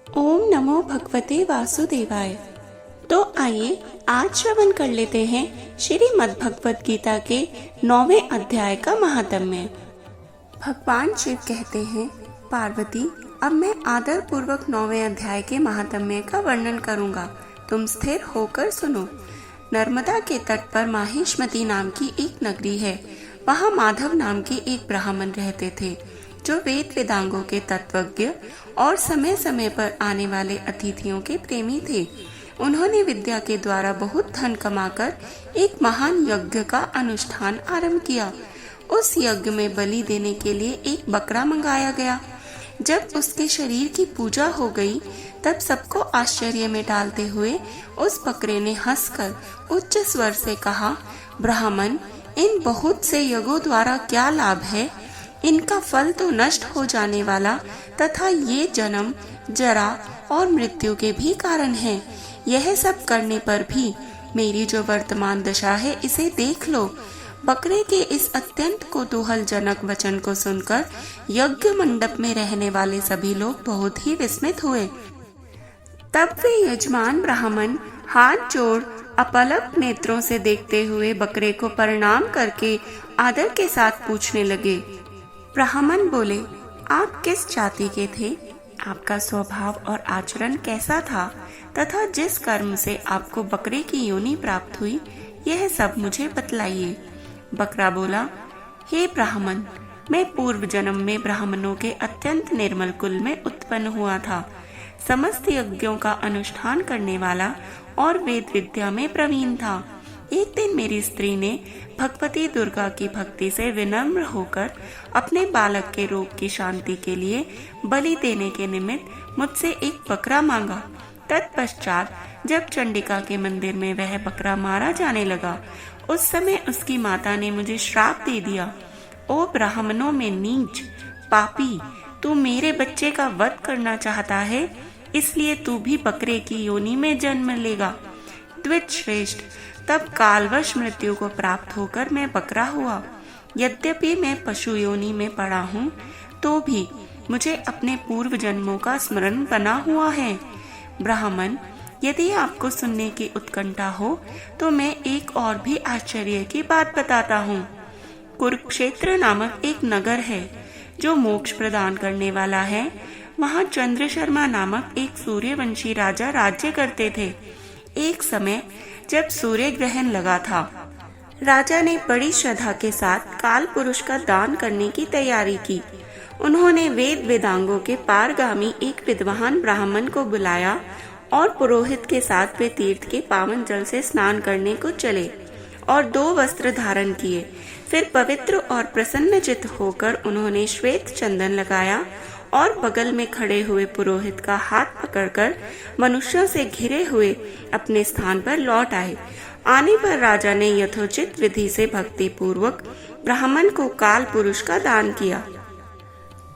ओम नमो भगवते वासुदेवाय। तो आइए आज श्रवण कर लेते हैं श्रीमद् भगवत गीता के 9वें अध्याय का महात्म्य। भगवान शिव कहते हैं, पार्वती, अब मैं आदर पूर्वक 9वें अध्याय के महात्म्य का वर्णन करूंगा। तुम स्थिर होकर सुनो। नर्मदा के तट पर माहिष्मती नाम की एक नगरी है। वहाँ माधव नाम के एक ब्राह्मण रहते थे, जो वेद वेदांगों के तत्वज्ञ और समय समय पर आने वाले अतिथियों के प्रेमी थे। उन्होंने विद्या के द्वारा बहुत धन कमाकर एक महान यज्ञ का अनुष्ठान आरंभ किया। उस यज्ञ में बलि देने के लिए एक बकरा मंगाया गया। जब उसके शरीर की पूजा हो गई, तब सबको आश्चर्य में डालते हुए उस बकरे ने हंसकर उच्च स्वर से कहा, ब्राह्मण, इन बहुत से यज्ञों द्वारा क्या लाभ है? इनका फल तो नष्ट हो जाने वाला तथा ये जन्म, जरा और मृत्यु के भी कारण है। यह सब करने पर भी मेरी जो वर्तमान दशा है, इसे देख लो। बकरे के इस अत्यंत कौतूहलजनक वचन को सुनकर यज्ञ मंडप में रहने वाले सभी लोग बहुत ही विस्मित हुए। तब वे यजमान ब्राह्मण हाथ जोड़ अपलक नेत्रों से देखते हुए बकरे को प्रणाम करके आदर के साथ पूछने लगे। ब्राह्मण बोले, आप किस जाति के थे? आपका स्वभाव और आचरण कैसा था तथा जिस कर्म से आपको बकरे की योनि प्राप्त हुई, यह सब मुझे बतलाइए। बकरा बोला, हे ब्राह्मण, मैं पूर्व जन्म में ब्राह्मणों के अत्यंत निर्मल कुल में उत्पन्न हुआ था। समस्त यज्ञों का अनुष्ठान करने वाला और वेद विद्या में प्रवीण था। एक दिन मेरी स्त्री ने भगवती दुर्गा की भक्ति से विनम्र होकर अपने बालक के रोग की शांति के लिए बलि देने के निमित्त मुझसे एक बकरा मांगा। तत्पश्चात जब चंडिका के मंदिर में वह बकरा मारा जाने लगा, उस समय उसकी माता ने मुझे श्राप दे दिया। ओ ब्राह्मणों में नीच, पापी, तू मेरे बच्चे का वध करना चाहता है, इसलिए तू भी बकरे की योनि में जन्म लेगा। द्विज श्रेष्ठ, तब कालवश मृत्यु को प्राप्त होकर मैं बकरा हुआ। यद्यपि मैं पशु योनि में पड़ा हूँ, तो भी मुझे अपने पूर्व जन्मों का स्मरण बना हुआ है। ब्राह्मण, यदि आपको सुनने की उत्कंठा हो तो मैं एक और भी आश्चर्य की बात बताता हूँ। कुरुक्षेत्र नामक एक नगर है, जो मोक्ष प्रदान करने वाला है। वहाँ चंद्रशर्मा नामक एक सूर्यवंशी राजा राज्य करते थे। एक समय जब सूर्य ग्रहण लगा था, राजा ने बड़ी श्रद्धा के साथ काल पुरुष का दान करने की तैयारी की। उन्होंने वेद वेदांगों के पारगामी एक विद्वान ब्राह्मण को बुलाया और पुरोहित के साथ वे तीर्थ के पावन जल से स्नान करने को चले और 2 वस्त्र धारण किए। फिर पवित्र और प्रसन्नचित्त होकर उन्होंने श्वेत चंदन लगाया और बगल में खड़े हुए पुरोहित का हाथ पकड़कर मनुष्यों से घिरे हुए अपने स्थान पर लौट आए। आने पर राजा ने यथोचित विधि से भक्ति पूर्वक ब्राह्मण को काल पुरुष का दान किया।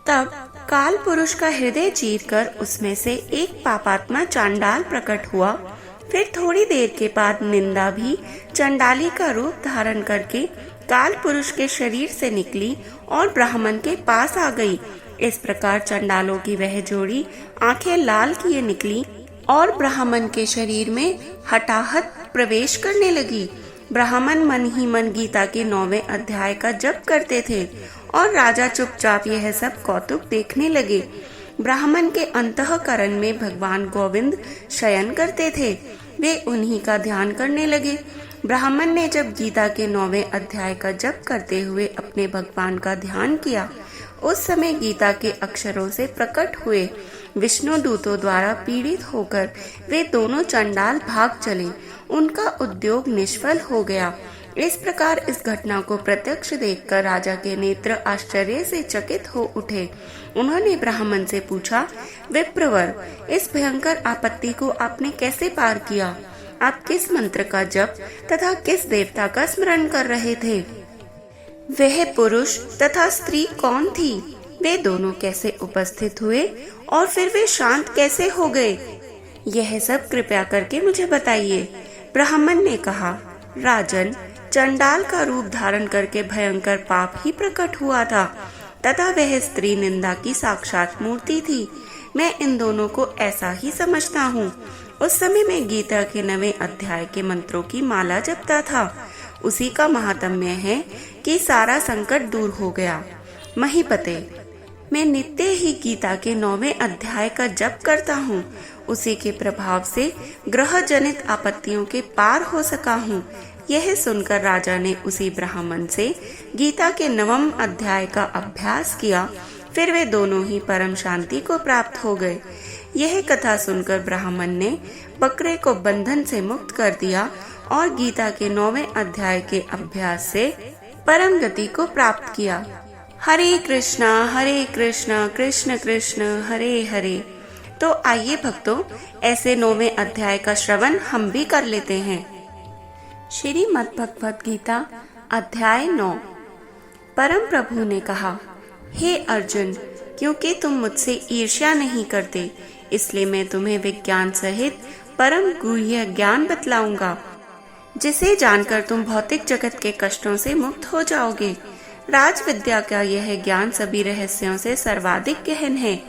तब काल पुरुष का हृदय चीरकर उसमें से एक पापात्मा चांडाल प्रकट हुआ। फिर थोड़ी देर के बाद निंदा भी चंडाली का रूप धारण करके काल पुरुष के शरीर से निकली और ब्राह्मण के पास आ गई। इस प्रकार चंडालों की वह जोड़ी आंखें लाल किए निकली और ब्राह्मण के शरीर में हठाहट प्रवेश करने लगी। ब्राह्मण मन ही मन गीता के 9वें अध्याय का जप करते थे और राजा चुपचाप यह सब कौतुक देखने लगे। ब्राह्मण के अंतःकरण में भगवान गोविंद शयन करते थे। वे उन्हीं का ध्यान करने लगे। ब्राह्मण ने जब गीता के 9वें अध्याय का जप करते हुए अपने भगवान का ध्यान किया, उस समय गीता के अक्षरों से प्रकट हुए विष्णु दूतों द्वारा पीड़ित होकर वे दोनों चंडाल भाग चले। उनका उद्योग निष्फल हो गया। इस प्रकार इस घटना को प्रत्यक्ष देखकर राजा के नेत्र आश्चर्य से चकित हो उठे। उन्होंने ब्राह्मण से पूछा, विप्रवर, इस भयंकर आपत्ति को आपने कैसे पार किया? आप किस मंत्र का जप तथा किस देवता का स्मरण कर रहे थे? वह पुरुष तथा स्त्री कौन थी? वे दोनों कैसे उपस्थित हुए और फिर वे शांत कैसे हो गए? यह सब कृपया करके मुझे बताइए। ब्राह्मण ने कहा, राजन, चंडाल का रूप धारण करके भयंकर पाप ही प्रकट हुआ था तथा वह स्त्री निंदा की साक्षात मूर्ति थी। मैं इन दोनों को ऐसा ही समझता हूँ। उस समय मैं गीता के 9वें अध्याय के मंत्रों की माला जपता था। उसी का महात्म्य है कि सारा संकट दूर हो गया। महीपते, मैं नित्य ही गीता के 9वें अध्याय का जप करता हूँ। उसी के प्रभाव से ग्रह जनित आपत्तियों के पार हो सका हूँ। यह सुनकर राजा ने उसी ब्राह्मण से गीता के 9वें अध्याय का अभ्यास किया। फिर वे दोनों ही परम शांति को प्राप्त हो गए। यह कथा सुनकर ब्राह्मण ने बकरे को बंधन से मुक्त कर दिया और गीता के 9वें अध्याय के अभ्यास से परम गति को प्राप्त किया। हरे कृष्णा कृष्ण कृष्ण हरे हरे। तो आइए भक्तों, ऐसे 9वें अध्याय का श्रवण हम भी कर लेते हैं। श्रीमद् भगवद गीता अध्याय 9। परम प्रभु ने कहा, हे अर्जुन, क्योंकि तुम मुझसे ईर्ष्या नहीं करते, इसलिए मैं तुम्हें विज्ञान सहित परम गुह्य ज्ञान बतलाऊंगा, जिसे जानकर तुम भौतिक जगत के कष्टों से मुक्त हो जाओगे। राज विद्या का यह ज्ञान सभी रहस्यों से सर्वाधिक गहन है।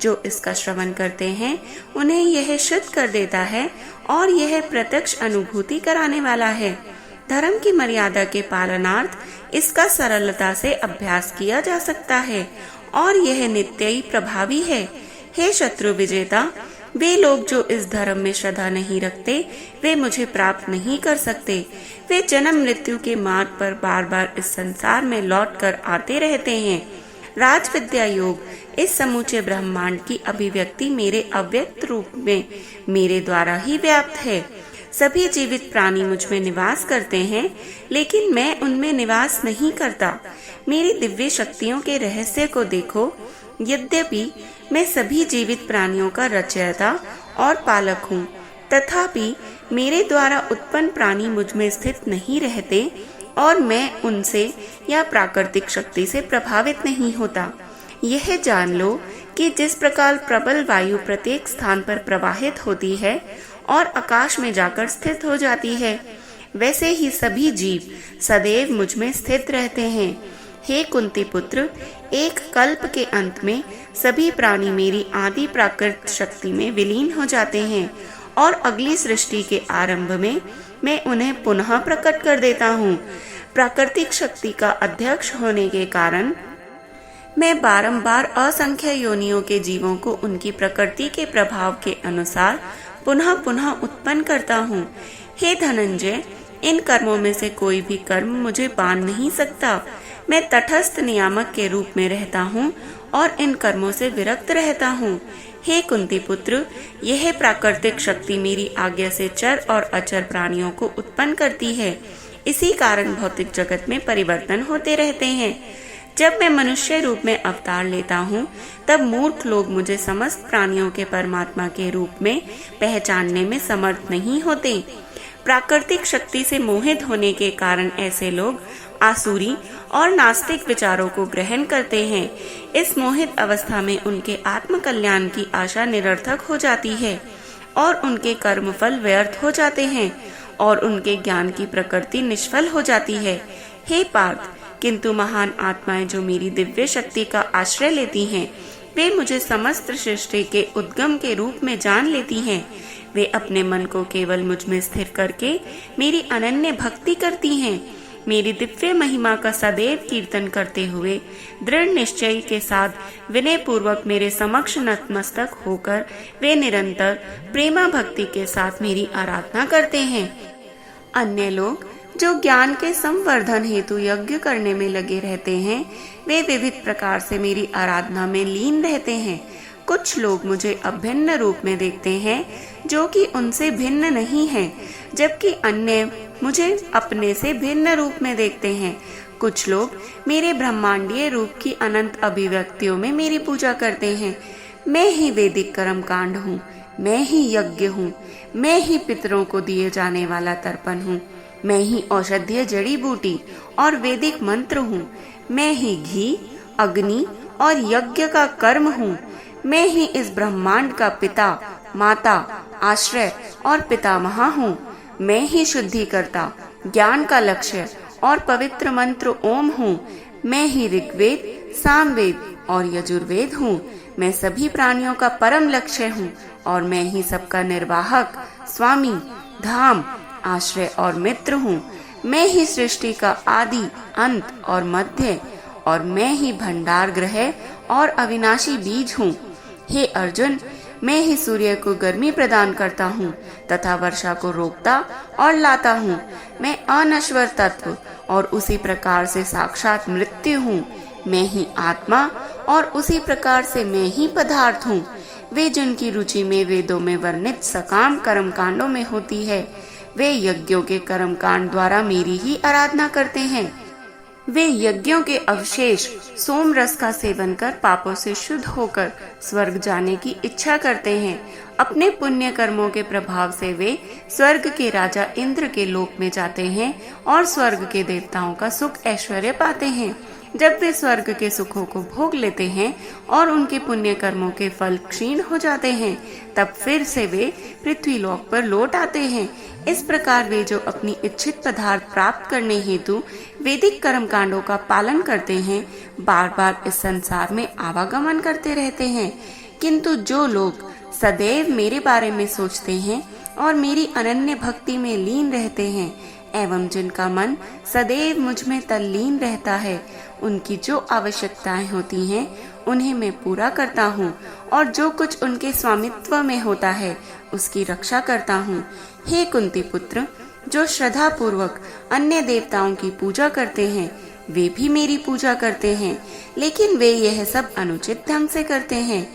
जो इसका श्रवण करते हैं उन्हें यह शुद्ध कर देता है और यह प्रत्यक्ष अनुभूति कराने वाला है। धर्म की मर्यादा के पालनार्थ इसका सरलता से अभ्यास किया जा सकता है और यह नित्य ही प्रभावी है। हे शत्रु विजेता, वे लोग जो इस धर्म में श्रद्धा नहीं रखते वे मुझे प्राप्त नहीं कर सकते। वे जन्म मृत्यु के मार्ग पर बार बार इस संसार में लौट कर आते रहते हैं। राज विद्या योग इस समूचे ब्रह्मांड की अभिव्यक्ति मेरे अव्यक्त रूप में मेरे द्वारा ही व्याप्त है। सभी जीवित प्राणी मुझ में निवास करते हैं, लेकिन मैं उनमें निवास नहीं करता। मेरी दिव्य शक्तियों के रहस्य को देखो। यद्यपि मैं सभी जीवित प्राणियों का रचयिता और पालक हूँ, तथापि मेरे द्वारा उत्पन्न प्राणी मुझ में स्थित नहीं रहते और मैं उनसे या प्राकृतिक शक्ति से प्रभावित नहीं होता। यह जान लो कि जिस प्रकार प्रबल वायु प्रत्येक स्थान पर प्रवाहित होती है और आकाश में जाकर स्थित हो जाती है, वैसे ही सभी जीव सदैव मुझ में स्थित रहते हैं। हे कुंती पुत्र, एक कल्प के अंत में सभी प्राणी मेरी आदि प्राकृत शक्ति में विलीन हो जाते हैं और अगली सृष्टि के आरंभ में मैं उन्हें पुनः प्रकट कर देता हूँ। प्राकृतिक शक्ति का अध्यक्ष होने के कारण मैं बारंबार असंख्य योनियों के जीवों को उनकी प्रकृति के प्रभाव के अनुसार पुनः पुनः उत्पन्न करता हूँ। हे धनंजय, इन कर्मों में से कोई भी कर्म मुझे बांध नहीं सकता। मैं तटस्थ नियामक के रूप में रहता हूँ और इन कर्मों से विरक्त रहता हूँ। हे कुंती पुत्र, यह प्राकृतिक शक्ति मेरी आज्ञा से चर और अचर प्राणियों को उत्पन्न करती है। इसी कारण भौतिक जगत में परिवर्तन होते रहते हैं। जब मैं मनुष्य रूप में अवतार लेता हूँ, तब मूर्ख लोग मुझे समस्त प्राणियों के परमात्मा के रूप में पहचानने में समर्थ नहीं होते। प्राकृतिक शक्ति से मोहित होने के कारण ऐसे लोग आसुरी और नास्तिक विचारों को ग्रहण करते हैं। इस मोहित अवस्था में उनके आत्म कल्याण की आशा निरर्थक हो जाती है और उनके कर्मफल व्यर्थ हो जाते हैं और उनके ज्ञान की प्रकृति निष्फल हो जाती है। हे पार्थ, किंतु महान आत्माएं जो मेरी दिव्य शक्ति का आश्रय लेती हैं, वे मुझे समस्त सृष्टि के उद्गम के रूप में जान लेती हैं। वे अपने मन को केवल मुझ में स्थिर करके मेरी अनन्य भक्ति करती हैं। मेरी दिव्य महिमा का सदैव कीर्तन करते हुए दृढ़ निश्चय के साथ विनय पूर्वक मेरे समक्ष नतमस्तक होकर वे निरंतर प्रेमा भक्ति के साथ मेरी आराधना करते हैं। अन्य लोग जो ज्ञान के संवर्धन हेतु यज्ञ करने में लगे रहते हैं, वे विविध प्रकार से मेरी आराधना में लीन रहते हैं। कुछ लोग मुझे अभिन्न रूप में देखते हैं जो कि उनसे भिन्न नहीं है, जबकि अन्य मुझे अपने से भिन्न रूप में देखते हैं। कुछ लोग मेरे ब्रह्मांडीय रूप की अनंत अभिव्यक्तियों में मेरी पूजा करते हैं। मैं ही वैदिक कर्म कांड हूँ, मैं ही यज्ञ हूँ, मैं ही पितरों को दिए जाने वाला तर्पण हूँ, मैं ही औषधीय जड़ी बूटी और वैदिक मंत्र हूँ, मैं ही घी, अग्नि और यज्ञ का कर्म हूँ, मैं ही इस ब्रह्मांड का पिता, माता, आश्रय और पितामह हूँ, मैं ही शुद्धिकर्ता, ज्ञान का लक्ष्य और पवित्र मंत्र ओम हूँ, मैं ही ऋग्वेद, सामवेद और यजुर्वेद हूँ, मैं सभी प्राणियों का परम लक्ष्य हूँ और मैं ही सबका निर्वाहक, स्वामी, धाम, आश्रय और मित्र हूँ। मैं ही सृष्टि का आदि, अंत और मध्य, और मैं ही भंडार ग्रह और अविनाशी बीज हूँ। हे अर्जुन, मैं ही सूर्य को गर्मी प्रदान करता हूँ तथा वर्षा को रोकता और लाता हूँ। मैं अनश्वर तत्व और उसी प्रकार से साक्षात मृत्यु हूँ। मैं ही आत्मा और उसी प्रकार से मैं ही पदार्थ हूँ। वे जिनकी रुचि में वेदों में वर्णित सकाम कर्म कांडों में होती है, वे यज्ञों के कर्म कांड द्वारा मेरी ही आराधना करते हैं। वे यज्ञों के अवशेष सोम रस का सेवन कर पापों से शुद्ध होकर स्वर्ग जाने की इच्छा करते हैं। अपने पुण्य कर्मों के प्रभाव से वे स्वर्ग के राजा इंद्र के लोक में जाते हैं और स्वर्ग के देवताओं का सुख ऐश्वर्य पाते हैं। जब वे स्वर्ग के सुखों को भोग लेते हैं और उनके पुण्य कर्मों के फल क्षीण हो जाते हैं, तब फिर से वे पृथ्वी लोक पर लौट आते हैं। इस प्रकार वे जो अपनी इच्छित पदार्थ प्राप्त करने हेतु वैदिक कर्म कांडों का पालन करते हैं, बार बार इस संसार में आवागमन करते रहते हैं। किंतु जो लोग सदैव मेरे बारे में सोचते हैं और मेरी अनन्य भक्ति में लीन रहते हैं एवं जिनका मन सदैव मुझ में तल्लीन रहता है, उनकी जो आवश्यकताएं होती हैं उन्हें मैं पूरा करता हूँ और जो कुछ उनके स्वामित्व में होता है उसकी रक्षा करता हूँ। हे कुंती पुत्र, जो श्रद्धा पूर्वक अन्य देवताओं की पूजा करते हैं वे भी मेरी पूजा करते हैं, लेकिन वे यह सब अनुचित ढंग से करते हैं।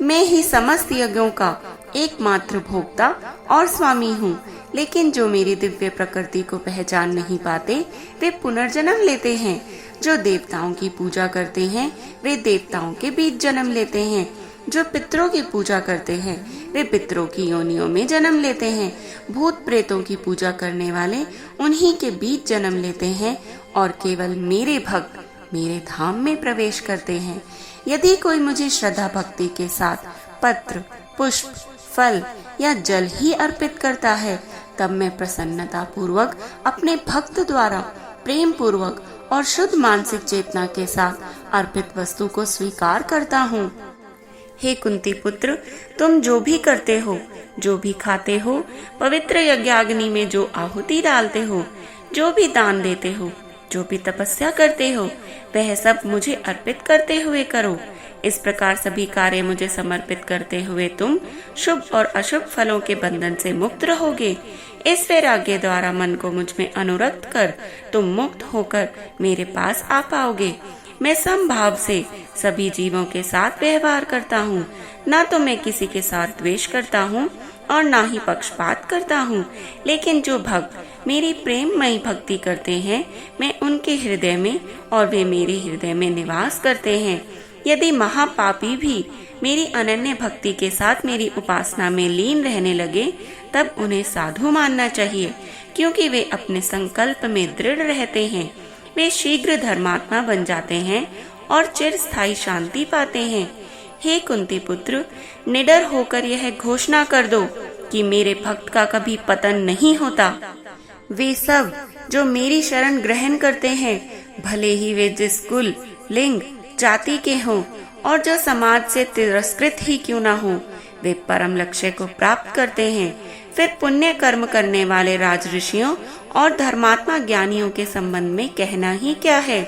मैं ही समस्त यज्ञों का एकमात्र भोक्ता और स्वामी हूँ, लेकिन जो मेरी दिव्य प्रकृति को पहचान नहीं पाते वे पुनर्जन्म लेते हैं। जो देवताओं की पूजा करते हैं वे देवताओं के बीच जन्म लेते हैं। जो पितरों की पूजा करते हैं वे पितरों की योनियों में जन्म लेते हैं। भूत प्रेतों की पूजा करने वाले उन्हीं के बीच जन्म लेते हैं और केवल मेरे भक्त मेरे धाम में प्रवेश करते हैं। यदि कोई मुझे श्रद्धा भक्ति के साथ पत्र, पुष्प, फल या जल ही अर्पित करता है, तब मैं प्रसन्नता पूर्वक अपने भक्त द्वारा प्रेम पूर्वक और शुद्ध मानसिक चेतना के साथ अर्पित वस्तु को स्वीकार करता हूँ। हे कुंती पुत्र, तुम जो भी करते हो, जो भी खाते हो, पवित्र यज्ञाग्नि में जो आहुति डालते हो, जो भी दान देते हो, जो भी तपस्या करते हो, वह सब मुझे अर्पित करते हुए करो। इस प्रकार सभी कार्य मुझे समर्पित करते हुए तुम शुभ और अशुभ फलों के बंधन से मुक्त रहोगे। इस वैराग्य द्वारा मन को मुझ में अनुरक्त कर तुम मुक्त होकर मेरे पास आ पाओगे। मैं समभाव से सभी जीवों के साथ व्यवहार करता हूँ, न तो मैं किसी के साथ द्वेष करता हूँ और ना ही पक्षपात करता हूँ। लेकिन जो भक्त मेरी प्रेममयी भक्ति करते हैं, मैं उनके हृदय में और वे मेरे हृदय में निवास करते हैं। यदि महापापी भी मेरी अनन्य भक्ति के साथ मेरी उपासना में लीन रहने लगे, तब उन्हें साधु मानना चाहिए, क्योंकि वे अपने संकल्प में दृढ़ रहते हैं। वे शीघ्र धर्मात्मा बन जाते हैं और चिरस्थायी शांति पाते हैं। हे कुंती पुत्र, निडर होकर यह घोषणा कर दो कि मेरे भक्त का कभी पतन नहीं होता। वे सब जो मेरी शरण ग्रहण करते हैं, भले ही वे जिस कुल, लिंग, जाति के हों और जो समाज से तिरस्कृत ही क्यों ना हो, वे परम लक्ष्य को प्राप्त करते हैं। फिर पुण्य कर्म करने वाले राजऋषियों और धर्मात्मा ज्ञानियों के संबंध में कहना ही क्या है।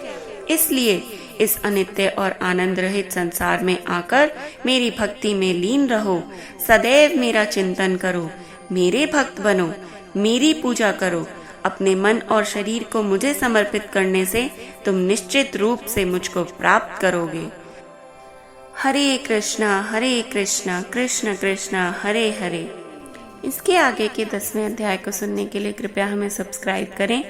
इसलिए इस अनित्य और आनंद रहित संसार में आकर मेरी भक्ति में लीन रहो। सदैव मेरा चिंतन करो, मेरे भक्त बनो, मेरी पूजा करो। अपने मन और शरीर को मुझे समर्पित करने से तुम निश्चित रूप से मुझको प्राप्त करोगे। हरे कृष्णा कृष्ण कृष्णा हरे हरे। इसके आगे के 10वें अध्याय को सुनने के लिए कृपया हमें सब्सक्राइब करें।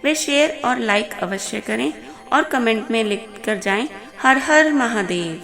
वे शेयर और लाइक अवश्य करें और कमेंट में लिख कर जाएं, हर हर महादेव।